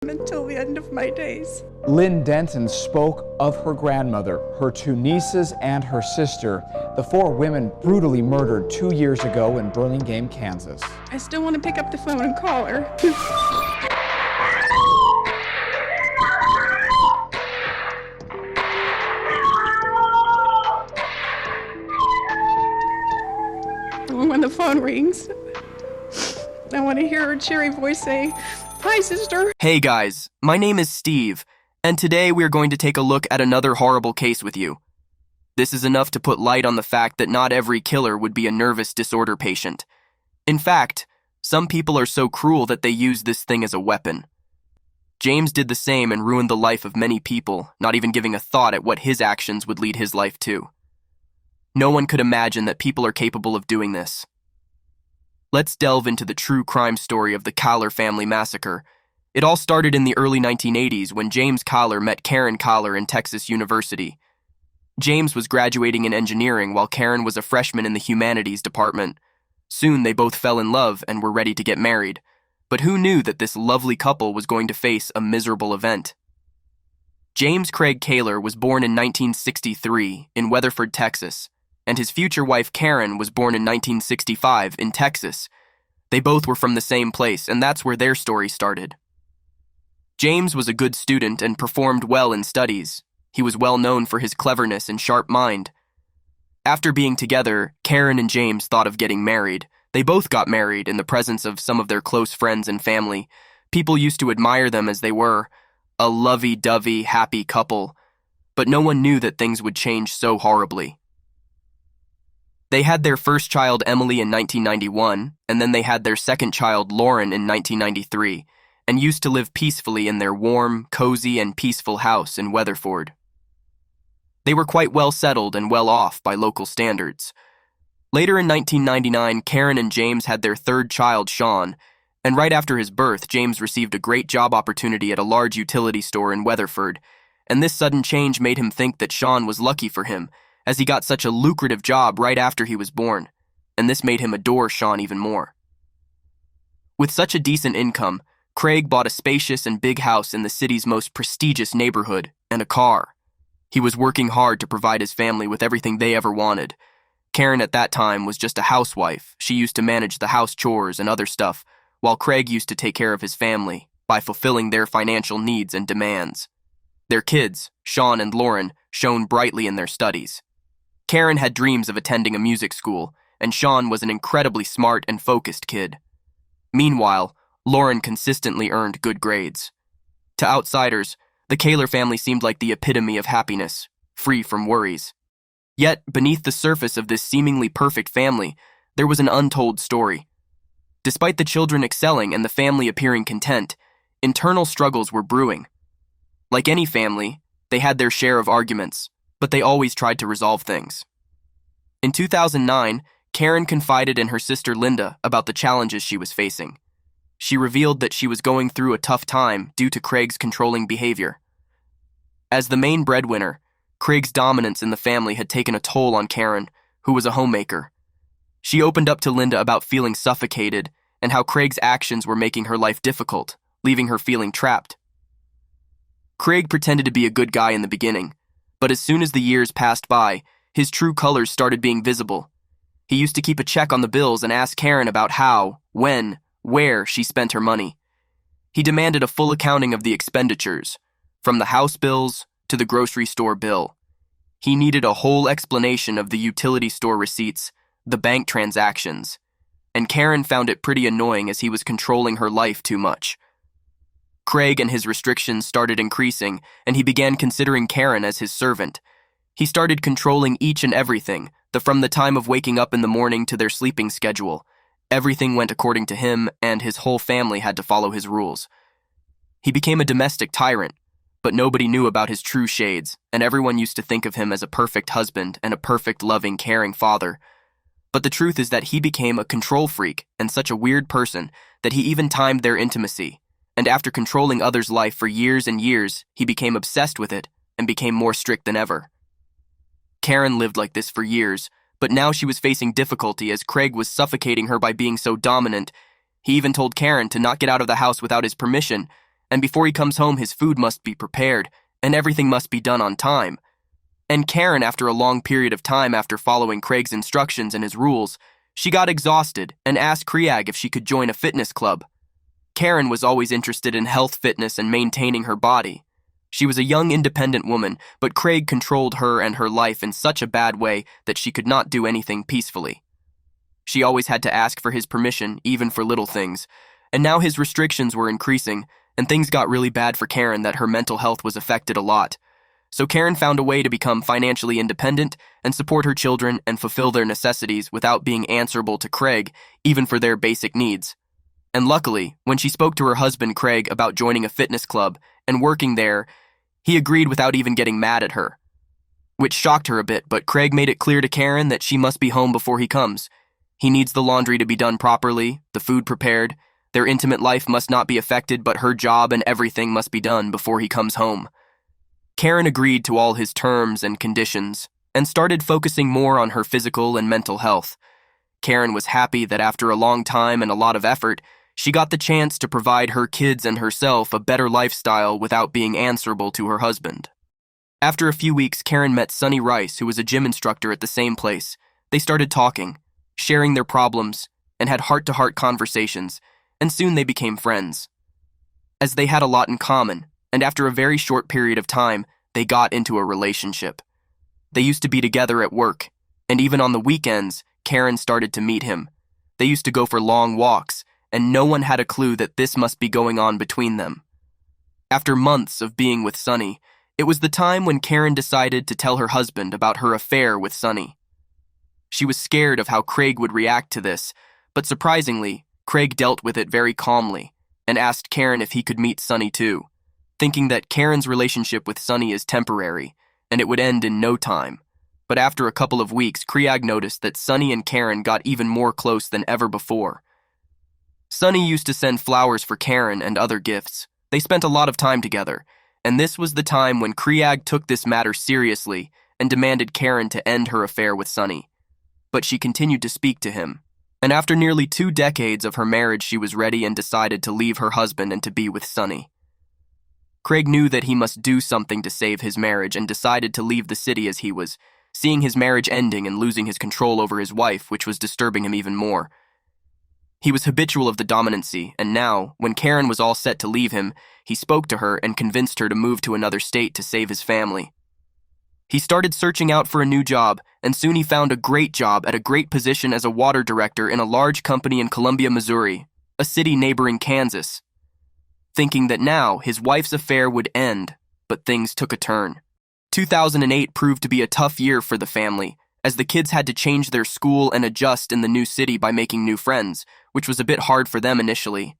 until the end of my days. Lynn Denton spoke of her grandmother, her two nieces, and her sister, the four women brutally murdered 2 years ago in Burlingame, Kansas. I still want to pick up the phone and call her. When the phone rings, I want to hear her cheery voice say, "Hi, sister." Hey guys, my name is Steve, and today we're going to take a look at another horrible case with you. This is enough to put light on the fact that not every killer would be a nervous disorder patient. In fact, some people are so cruel that they use this thing as a weapon. James did the same and ruined the life of many people, not even giving a thought at what his actions would lead his life to. No one could imagine that people are capable of doing this. Let's delve into the true crime story of the Kahler family massacre. It all started in the early 1980s when James Kahler met Karen Kahler in Texas University. James was graduating in engineering while Karen was a freshman in the humanities department. Soon they both fell in love and were ready to get married. But who knew that this lovely couple was going to face a miserable event? James Craig Kahler was born in 1963 in Weatherford, Texas, and his future wife Karen was born in 1965 in Texas. They both were from the same place, and that's where their story started. James was a good student and performed well in studies. He was well known for his cleverness and sharp mind. After being together, Karen and James thought of getting married. They both got married in the presence of some of their close friends and family. People used to admire them as they were, a lovey-dovey, happy couple. But no one knew that things would change so horribly. They had their first child, Emily, in 1991, and then they had their second child, Lauren, in 1993, and used to live peacefully in their warm, cozy, and peaceful house in Weatherford. They were quite well settled and well off by local standards. Later in 1999, Karen and James had their third child, Sean, and right after his birth, James received a great job opportunity at a large utility store in Weatherford, and this sudden change made him think that Sean was lucky for him, as he got such a lucrative job right after he was born, and this made him adore Sean even more. With such a decent income, Craig bought a spacious and big house in the city's most prestigious neighborhood, and a car. He was working hard to provide his family with everything they ever wanted. Karen at that time was just a housewife. She used to manage the house chores and other stuff, while Craig used to take care of his family by fulfilling their financial needs and demands. Their kids, Sean and Lauren, shone brightly in their studies. Karen had dreams of attending a music school, and Sean was an incredibly smart and focused kid. Meanwhile, Lauren consistently earned good grades. To outsiders, the Kahler family seemed like the epitome of happiness, free from worries. Yet, beneath the surface of this seemingly perfect family, there was an untold story. Despite the children excelling and the family appearing content, internal struggles were brewing. Like any family, they had their share of arguments, but they always tried to resolve things. In 2009, Karen confided in her sister Linda about the challenges she was facing. She revealed that she was going through a tough time due to Craig's controlling behavior. As the main breadwinner, Craig's dominance in the family had taken a toll on Karen, who was a homemaker. She opened up to Linda about feeling suffocated and how Craig's actions were making her life difficult, leaving her feeling trapped. Craig pretended to be a good guy in the beginning, but as soon as the years passed by, his true colors started being visible. He used to keep a check on the bills and ask Karen about how, when, where she spent her money. He demanded a full accounting of the expenditures, from the house bills to the grocery store bill. He needed a whole explanation of the utility store receipts, the bank transactions, and Karen found it pretty annoying as he was controlling her life too much. Craig and his restrictions started increasing, and he began considering Karen as his servant. He started controlling each and everything, from the time of waking up in the morning to their sleeping schedule. Everything went according to him, and his whole family had to follow his rules. He became a domestic tyrant, but nobody knew about his true shades, and everyone used to think of him as a perfect husband and a perfect, loving, caring father. But the truth is that he became a control freak and such a weird person that he even timed their intimacy. And after controlling others' life for years and years, he became obsessed with it and became more strict than ever. Karen lived like this for years, but now she was facing difficulty as Craig was suffocating her by being so dominant. He even told Karen to not get out of the house without his permission, and before he comes home his food must be prepared, and everything must be done on time. And Karen, after a long period of time after following Craig's instructions and his rules, she got exhausted and asked Craig if she could join a fitness club. Karen was always interested in health, fitness, and maintaining her body. She was a young, independent woman, but Craig controlled her and her life in such a bad way that she could not do anything peacefully. She always had to ask for his permission, even for little things, and now his restrictions were increasing, and things got really bad for Karen that her mental health was affected a lot. So Karen found a way to become financially independent and support her children and fulfill their necessities without being answerable to Craig, even for their basic needs. And luckily, when she spoke to her husband Craig about joining a fitness club and working there, he agreed without even getting mad at her, which shocked her a bit, but Craig made it clear to Karen that she must be home before he comes. He needs the laundry to be done properly, the food prepared, their intimate life must not be affected, but her job and everything must be done before he comes home. Karen agreed to all his terms and conditions and started focusing more on her physical and mental health. Karen was happy that after a long time and a lot of effort, she got the chance to provide her kids and herself a better lifestyle without being answerable to her husband. After a few weeks, Karen met Sonny Rice, who was a gym instructor at the same place. They started talking, sharing their problems, and had heart-to-heart conversations, and soon they became friends. As they had a lot in common, and after a very short period of time, they got into a relationship. They used to be together at work, and even on the weekends, Karen started to meet him. They used to go for long walks, and no one had a clue that this must be going on between them. After months of being with Sonny, it was the time when Karen decided to tell her husband about her affair with Sonny. She was scared of how Craig would react to this, but surprisingly, Craig dealt with it very calmly and asked Karen if he could meet Sonny too, thinking that Karen's relationship with Sonny is temporary and it would end in no time. But after a couple of weeks, Craig noticed that Sonny and Karen got even more close than ever before. Sonny used to send flowers for Karen and other gifts. They spent a lot of time together, and this was the time when Craig took this matter seriously and demanded Karen to end her affair with Sonny. But she continued to speak to him, and after nearly 2 decades of her marriage, she was ready and decided to leave her husband and to be with Sonny. Craig knew that he must do something to save his marriage and decided to leave the city as he was, seeing his marriage ending and losing his control over his wife, which was disturbing him even more. He was habitual of the dominancy, and now, when Karen was all set to leave him, he spoke to her and convinced her to move to another state to save his family. He started searching out for a new job, and soon he found a great job at a great position as a water director in a large company in Columbia, Missouri, a city neighboring Kansas. Thinking that now his wife's affair would end, but things took a turn. 2008 proved to be a tough year for the family, as the kids had to change their school and adjust in the new city by making new friends, which was a bit hard for them initially.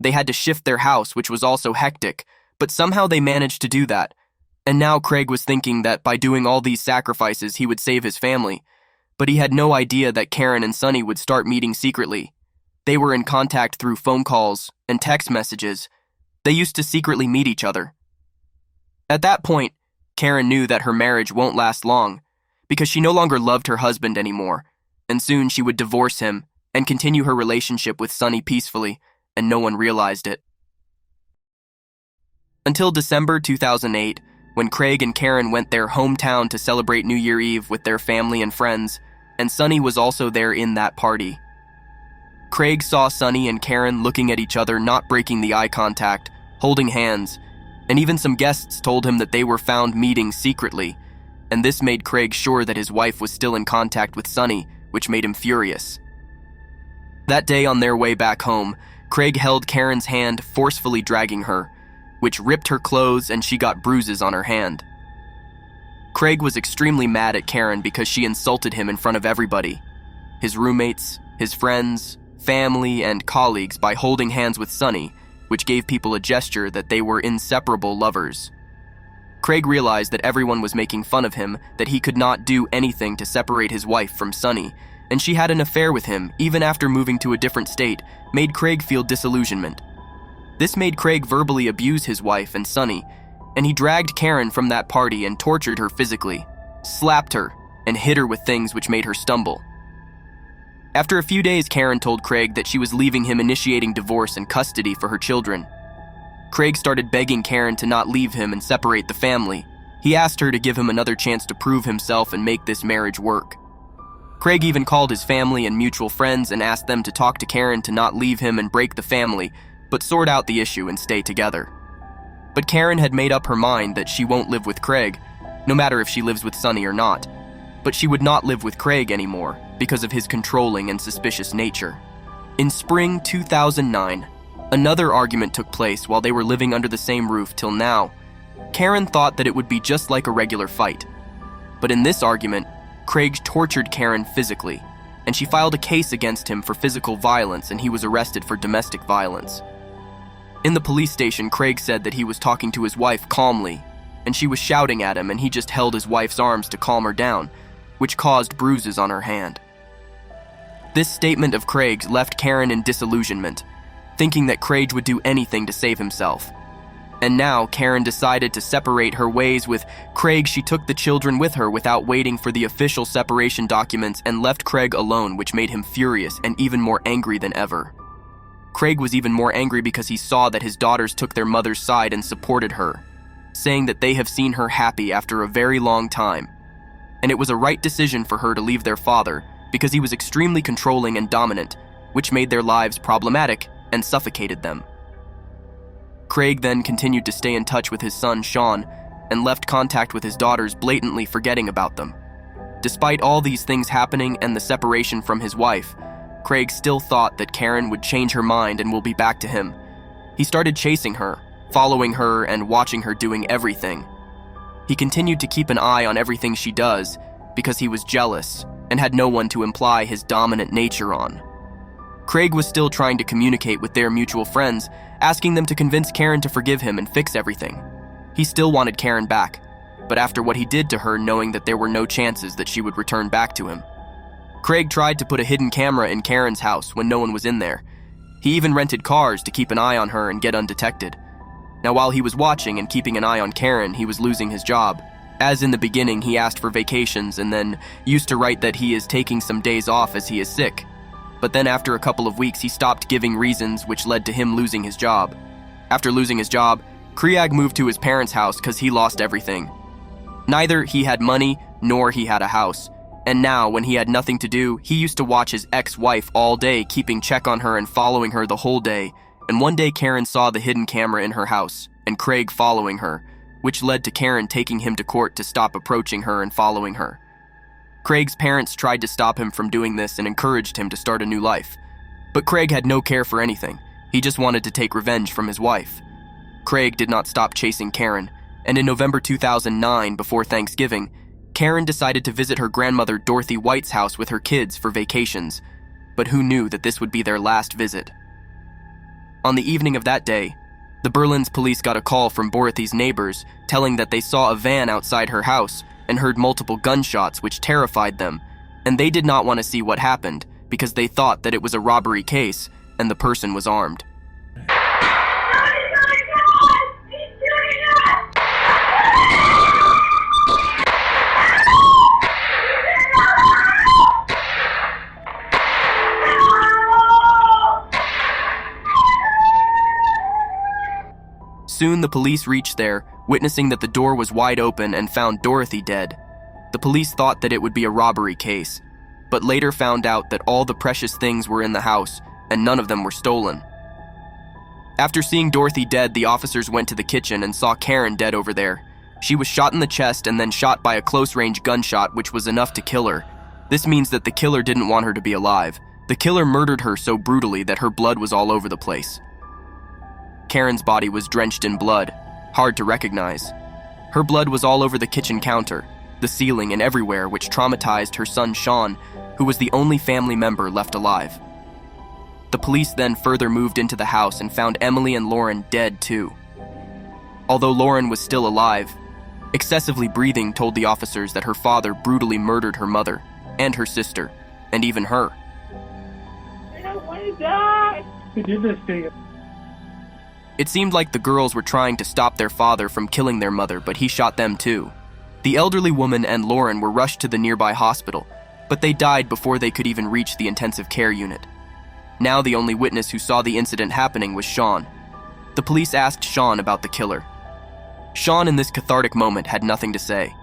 They had to shift their house, which was also hectic, but somehow they managed to do that. And now Craig was thinking that by doing all these sacrifices he would save his family, but he had no idea that Karen and Sonny would start meeting secretly. They were in contact through phone calls and text messages. They used to secretly meet each other. At that point, Karen knew that her marriage won't last long, because she no longer loved her husband anymore, and soon she would divorce him and continue her relationship with Sonny peacefully, and no one realized it. Until December 2008, when Craig and Karen went their hometown to celebrate New Year Eve with their family and friends, and Sonny was also there in that party. Craig saw Sonny and Karen looking at each other, not breaking the eye contact, holding hands, and even some guests told him that they were found meeting secretly, and this made Craig sure that his wife was still in contact with Sonny, which made him furious. That day on their way back home, Craig held Karen's hand, forcefully dragging her, which ripped her clothes and she got bruises on her hand. Craig was extremely mad at Karen because she insulted him in front of everybody, his roommates, his friends, family, and colleagues by holding hands with Sonny, which gave people a gesture that they were inseparable lovers. Craig realized that everyone was making fun of him, that he could not do anything to separate his wife from Sonny, and she had an affair with him even after moving to a different state, made Craig feel disillusionment. This made Craig verbally abuse his wife and Sonny, and he dragged Karen from that party and tortured her physically, slapped her, and hit her with things which made her stumble. After a few days, Karen told Craig that she was leaving him, initiating divorce and custody for her children. Craig started begging Karen to not leave him and separate the family. He asked her to give him another chance to prove himself and make this marriage work. Craig even called his family and mutual friends and asked them to talk to Karen to not leave him and break the family, but sort out the issue and stay together. But Karen had made up her mind that she won't live with Craig, no matter if she lives with Sonny or not. But she would not live with Craig anymore because of his controlling and suspicious nature. In spring 2009, another argument took place while they were living under the same roof till now. Karen thought that it would be just like a regular fight. But in this argument, Craig tortured Karen physically, and she filed a case against him for physical violence, and he was arrested for domestic violence. In the police station, Craig said that he was talking to his wife calmly, and she was shouting at him, and he just held his wife's arms to calm her down, which caused bruises on her hand. This statement of Craig's left Karen in disillusionment, thinking that Craig would do anything to save himself. And now Karen decided to separate her ways with Craig. She took the children with her without waiting for the official separation documents and left Craig alone, which made him furious and even more angry than ever. Craig was even more angry because he saw that his daughters took their mother's side and supported her, saying that they have seen her happy after a very long time. And it was a right decision for her to leave their father because he was extremely controlling and dominant, which made their lives problematic and suffocated them. Craig then continued to stay in touch with his son, Sean, and left contact with his daughters, blatantly forgetting about them. Despite all these things happening and the separation from his wife, Craig still thought that Karen would change her mind and will be back to him. He started chasing her, following her, and watching her doing everything. He continued to keep an eye on everything she does because he was jealous and had no one to imply his dominant nature on. Craig was still trying to communicate with their mutual friends, asking them to convince Karen to forgive him and fix everything. He still wanted Karen back, but after what he did to her, knowing that there were no chances that she would return back to him. Craig tried to put a hidden camera in Karen's house when no one was in there. He even rented cars to keep an eye on her and get undetected. Now, while he was watching and keeping an eye on Karen, he was losing his job. As in the beginning, he asked for vacations and then used to write that he is taking some days off as he is sick. But then after a couple of weeks, he stopped giving reasons, which led to him losing his job. After losing his job, Craig moved to his parents' house because he lost everything. Neither he had money nor he had a house. And now, when he had nothing to do, he used to watch his ex-wife all day, keeping check on her and following her the whole day. And one day Karen saw the hidden camera in her house, and Craig following her, which led to Karen taking him to court to stop approaching her and following her. Craig's parents tried to stop him from doing this and encouraged him to start a new life. But Craig had no care for anything. He just wanted to take revenge from his wife. Craig did not stop chasing Karen, and in November 2009, before Thanksgiving, Karen decided to visit her grandmother Dorothy White's house with her kids for vacations. But who knew that this would be their last visit? On the evening of that day, the Berlin's police got a call from Dorothy's neighbors telling that they saw a van outside her house and heard multiple gunshots, which terrified them, and they did not want to see what happened because they thought that it was a robbery case and the person was armed. Soon the police reached there, witnessing that the door was wide open and found Dorothy dead. The police thought that it would be a robbery case, but later found out that all the precious things were in the house and none of them were stolen. After seeing Dorothy dead, the officers went to the kitchen and saw Karen dead over there. She was shot in the chest and then shot by a close-range gunshot, which was enough to kill her. This means that the killer didn't want her to be alive. The killer murdered her so brutally that her blood was all over the place. Karen's body was drenched in blood, hard to recognize. Her blood was all over the kitchen counter, the ceiling, and everywhere, which traumatized her son Sean, who was the only family member left alive. The police then further moved into the house and found Emily and Lauren dead too. Although Lauren was still alive, excessively breathing told the officers that her father brutally murdered her mother and her sister, and even her. I don't want to die. Who did this to you? It seemed like the girls were trying to stop their father from killing their mother, but he shot them too. The elderly woman and Lauren were rushed to the nearby hospital, but they died before they could even reach the intensive care unit. Now the only witness who saw the incident happening was Sean. The police asked Sean about the killer. Sean, in this cathartic moment, had nothing to say.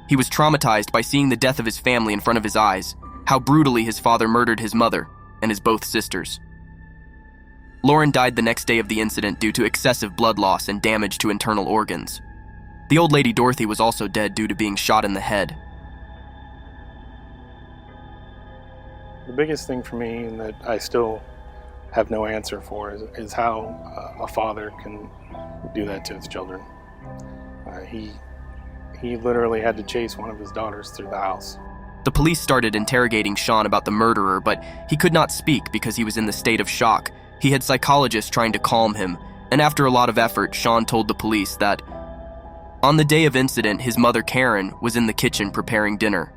He was traumatized by seeing the death of his family in front of his eyes, how brutally his father murdered his mother and his both sisters. Lauren died the next day of the incident due to excessive blood loss and damage to internal organs. The old lady Dorothy was also dead due to being shot in the head. The biggest thing for me, and that I still have no answer for, is how a father can do that to his children. He literally had to chase one of his daughters through the house. The police started interrogating Sean about the murderer, but he could not speak because he was in the state of shock. He had psychologists trying to calm him, and after a lot of effort, Sean told the police that on the day of incident, his mother Karen was in the kitchen preparing dinner,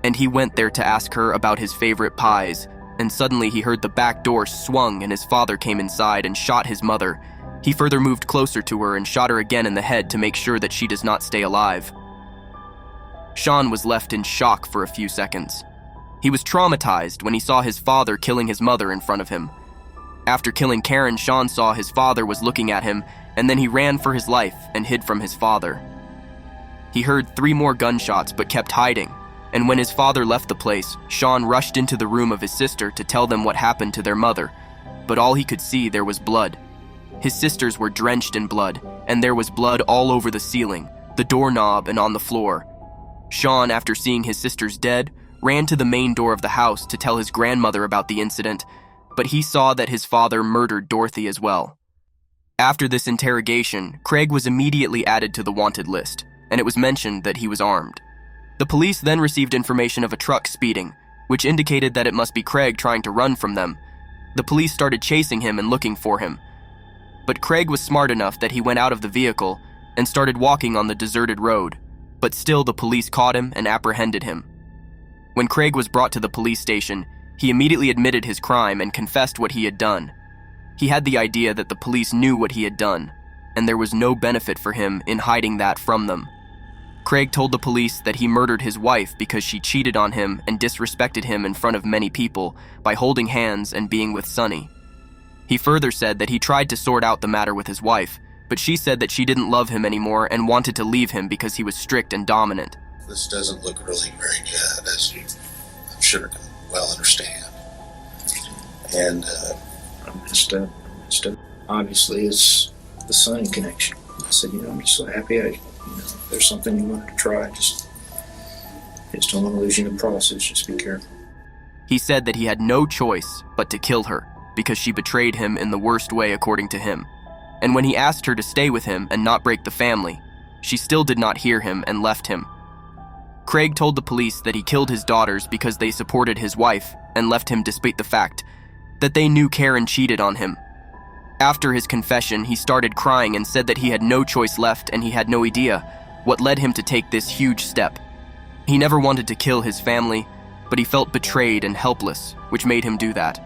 and he went there to ask her about his favorite pies, and suddenly he heard the back door swung and his father came inside and shot his mother. He further moved closer to her and shot her again in the head to make sure that she does not stay alive. Sean was left in shock for a few seconds. He was traumatized when he saw his father killing his mother in front of him. After killing Karen, Sean saw his father was looking at him, and then he ran for his life and hid from his father. He heard 3 more gunshots but kept hiding, and when his father left the place, Sean rushed into the room of his sister to tell them what happened to their mother, but all he could see there was blood. His sisters were drenched in blood, and there was blood all over the ceiling, the doorknob, and on the floor. Sean, after seeing his sisters dead, ran to the main door of the house to tell his grandmother about the incident, but he saw that his father murdered Dorothy as well. After this interrogation, Craig was immediately added to the wanted list, and it was mentioned that he was armed. The police then received information of a truck speeding, which indicated that it must be Craig trying to run from them. The police started chasing him and looking for him. But Craig was smart enough that he went out of the vehicle and started walking on the deserted road, but still the police caught him and apprehended him. When Craig was brought to the police station, he immediately admitted his crime and confessed what he had done. He had the idea that the police knew what he had done, and there was no benefit for him in hiding that from them. Craig told the police that he murdered his wife because she cheated on him and disrespected him in front of many people by holding hands and being with Sonny. He further said that he tried to sort out the matter with his wife, but she said that she didn't love him anymore and wanted to leave him because he was strict and dominant. This doesn't look really very good, as you, I'm sure, can well understand. And I'm messed up. Obviously, it's the Sonny connection. I said, I'm just so happy if there's something you wanted to try, just don't want to lose you in the process, just be careful. He said that he had no choice but to kill her because she betrayed him in the worst way according to him. And when he asked her to stay with him and not break the family, she still did not hear him and left him. Craig told the police that he killed his daughters because they supported his wife and left him despite the fact that they knew Karen cheated on him. After his confession, he started crying and said that he had no choice left and he had no idea what led him to take this huge step. He never wanted to kill his family, but he felt betrayed and helpless, which made him do that.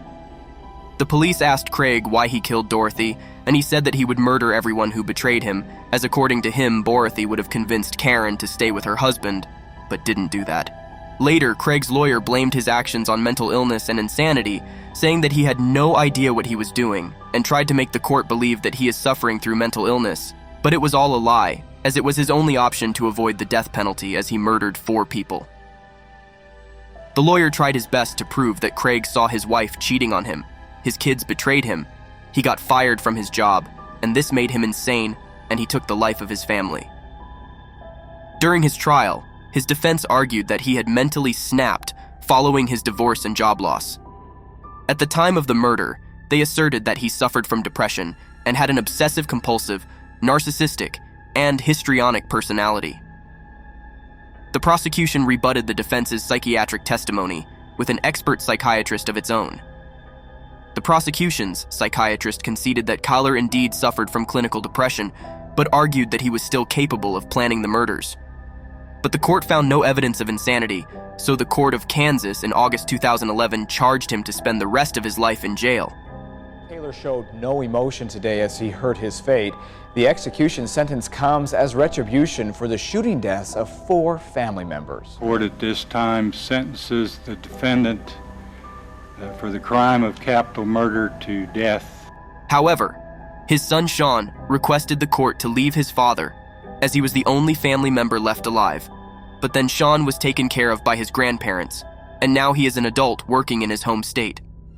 The police asked Craig why he killed Dorothy, and he said that he would murder everyone who betrayed him, as according to him, Dorothy would have convinced Karen to stay with her husband, but didn't do that. Later, Craig's lawyer blamed his actions on mental illness and insanity, saying that he had no idea what he was doing, and tried to make the court believe that he is suffering through mental illness. But it was all a lie, as it was his only option to avoid the death penalty as he murdered 4 people. The lawyer tried his best to prove that Craig saw his wife cheating on him. His kids betrayed him. He got fired from his job, and this made him insane, and he took the life of his family. During his trial, his defense argued that he had mentally snapped following his divorce and job loss. At the time of the murder, they asserted that he suffered from depression and had an obsessive-compulsive, narcissistic, and histrionic personality. The prosecution rebutted the defense's psychiatric testimony with an expert psychiatrist of its own. The prosecution's psychiatrist conceded that Kahler indeed suffered from clinical depression, but argued that he was still capable of planning the murders. But the court found no evidence of insanity, so the court of Kansas in August 2011 charged him to spend the rest of his life in jail. Kahler showed no emotion today as he heard his fate. The execution sentence comes as retribution for the shooting deaths of 4 family members. Court at this time sentences the defendant for the crime of capital murder to death. However, His son Sean requested the court to leave his father, as he was the only family member left alive. But then Sean was taken care of by his grandparents, and now he is an adult working in his home state.